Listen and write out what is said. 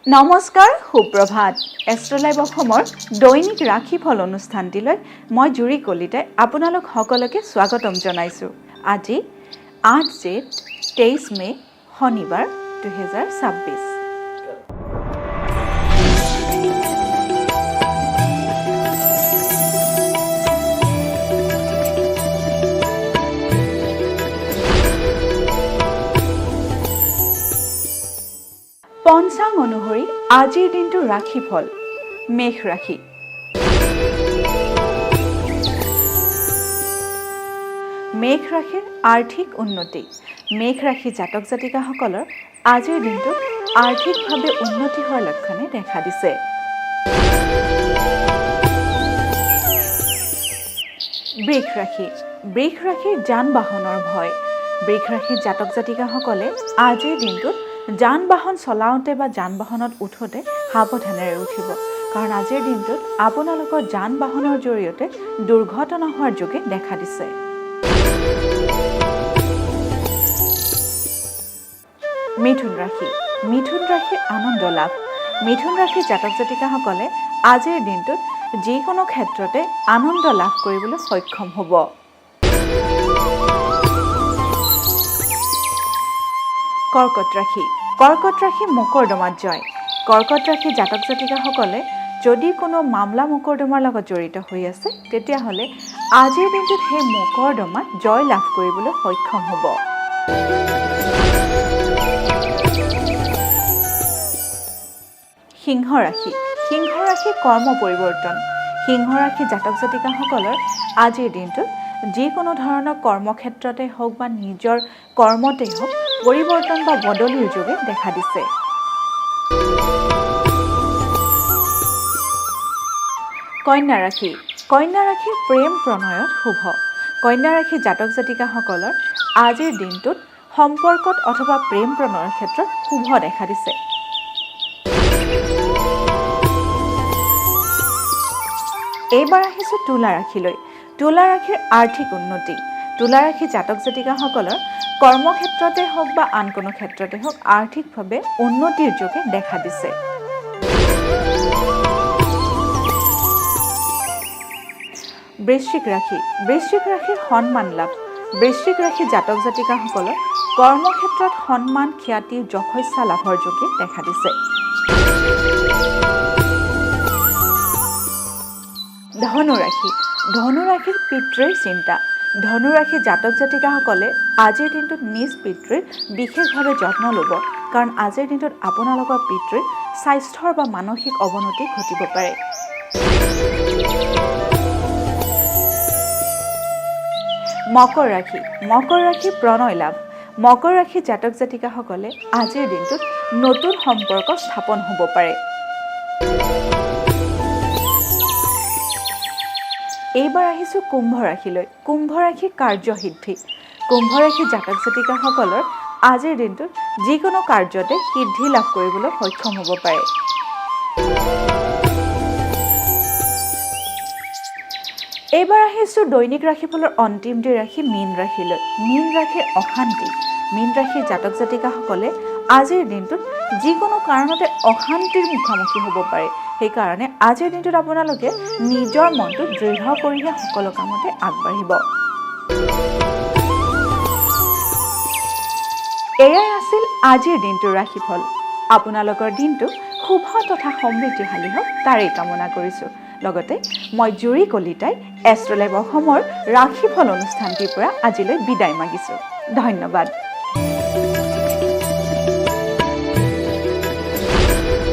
নমস্কাৰ সুপ্ৰভাত এষ্ট্ৰলাইভ অসমৰ দৈনিক ৰাশিফল অনুষ্ঠানটিলৈ মই জুৰি কলিতাই আপোনালোক সকলোকে স্বাগতম জনাইছোঁ। আজি ৮ জেঠ ২৩ মে শনিবাৰ ২০২৬। পঞ্চাং অনুসৰি আজিৰ দিনটোৰ ৰাশিফল মেষ ৰাশি। মেষ ৰাশিৰ আৰ্থিক উন্নতি। মেষ ৰাশি জাতক জাতিকাসকলৰ আজিৰ দিনটোত আৰ্থিকভাৱে উন্নতি হোৱাৰ লক্ষণে দেখা দিছে। বৃষ ৰাশি। বৃষ ৰাশিৰ যান বাহনৰ ভয়। বৃষ ৰাশিৰ জাতক জাতিকাসকলে আজিৰ দিনটোত যান বাহন চলাওঁতে বা যান বাহনত উঠোঁতে সাৱধানেৰে উঠিব, কাৰণ আজিৰ দিনটোত আপোনালোকৰ যান বাহনৰ জৰিয়তে দুৰ্ঘটনা হোৱাৰ যোগে দেখা দিছে। মিথুন ৰাশি। মিথুন ৰাশিৰ আনন্দ লাভ। মিথুন ৰাশিৰ জাতক জাতিকাসকলে আজিৰ দিনটোত যিকোনো ক্ষেত্ৰতে আনন্দ লাভ কৰিবলৈ সক্ষম হ'ব। কৰ্কট ৰাশি। কৰ্কট ৰাশি মকৰদমাত জয়। কৰ্কট ৰাশি জাতক জাতিকাসকলে যদি কোনো মামলা মকৰদমাৰ লগত জড়িত হৈ আছে, তেতিয়াহ'লে আজিৰ দিনটোত সেই মকৰদমাত জয় লাভ কৰিবলৈ সক্ষম হ'ব। সিংহ ৰাশি। সিংহ ৰাশি কৰ্ম পৰিৱৰ্তন। সিংহ ৰাশি জাতক জাতিকাসকলৰ আজিৰ দিনটোত যিকোনো ধৰণৰ কৰ্মক্ষেত্ৰতে হওক বা নিজৰ কৰ্মতেই হওক পৰিৱৰ্তন বা বদলিৰ যোগে দেখা দিছে। কন্যা ৰাশি। কন্যা ৰাশিৰ প্ৰেম প্ৰণয়ত শুভ। কন্যা ৰাশি জাতক জাতিকাসকলৰ আজিৰ দিনটোত সম্পৰ্কত অথবা প্ৰেম প্ৰণয়ৰ ক্ষেত্ৰত শুভ দেখা দিছে। এইবাৰ আহিছোঁ তুলা ৰাশিলৈ। তুলা ৰাশিৰ আৰ্থিক উন্নতি। তুলা ৰাশি জাতক জাতিকাসকলৰ কৰ্মক্ষেত্ৰতে হওক বা আন কোনো ক্ষেত্ৰতে হওক আৰ্থিকভাৱে উন্নতিৰ যোগে দেখা দিছে। বৃশ্চিক ৰাশি। বৃশ্চিক ৰাশিৰ সন্মান লাভ। বৃশ্চিক ৰাশি জাতক জাতিকাসকলৰ কৰ্মক্ষেত্ৰত সন্মান খ্যাতি যশস্যা লাভৰ যোগে দেখা দিছে। ধনু ৰাশি। ধনু ৰাশিৰ পিতৃৰ চিন্তা। ধনু ৰাশি জাতক জাতিকাসকলে আজিৰ দিনটোত নিজ পিতৃৰ বিশেষভাৱে যত্ন ল'ব, কাৰণ আজিৰ দিনটোত আপোনালোকৰ পিতৃৰ স্বাস্থ্যৰ বা মানসিক অৱনতি ঘটিব পাৰে। মকৰ ৰাশি। মকৰ ৰাশি প্ৰণয় লাভ। মকৰ ৰাশি জাতক জাতিকাসকলে আজিৰ দিনটোত নতুন সম্পৰ্ক স্থাপন হ'ব পাৰে। এইবাৰ আহিছোঁ কুম্ভ ৰাশিলৈ। কুম্ভ ৰাশি কাৰ্যসিদ্ধি। কুম্ভ ৰাশি জাতক জাতিকাসকলৰ আজিৰ দিনটোত যিকোনো কাৰ্যতে সিদ্ধি লাভ কৰিবলৈ সক্ষম হ'ব পাৰে। এইবাৰ আহিছোঁ দৈনিক ৰাশিফলৰ অন্তিম দি ৰাশি মীন ৰাশিলৈ। মীন ৰাশিৰ অশান্তি। মীন ৰাশিৰ জাতক জাতিকাসকলে আজিৰ দিনটোত যিকোনো কাৰণতে অশান্তিৰ মুখামুখি হ'ব পাৰে। সেইকাৰণে আজিৰ দিনটোত আপোনালোকে নিজৰ মনটো দৃঢ় কৰিহে সকলো কামতে আগবাঢ়িব। এয়াই আছিল আজিৰ দিনটোৰ ৰাশিফল। আপোনালোকৰ দিনটো শুভ তথা সমৃদ্ধিশালী হওক তাৰেই কামনা কৰিছোঁ। লগতে মই জুৰি কলিতাই এষ্ট্ৰলাইভ অসমৰ ৰাশিফল অনুষ্ঠানটিৰ পৰা আজিলৈ বিদায় মাগিছোঁ। ধন্যবাদ।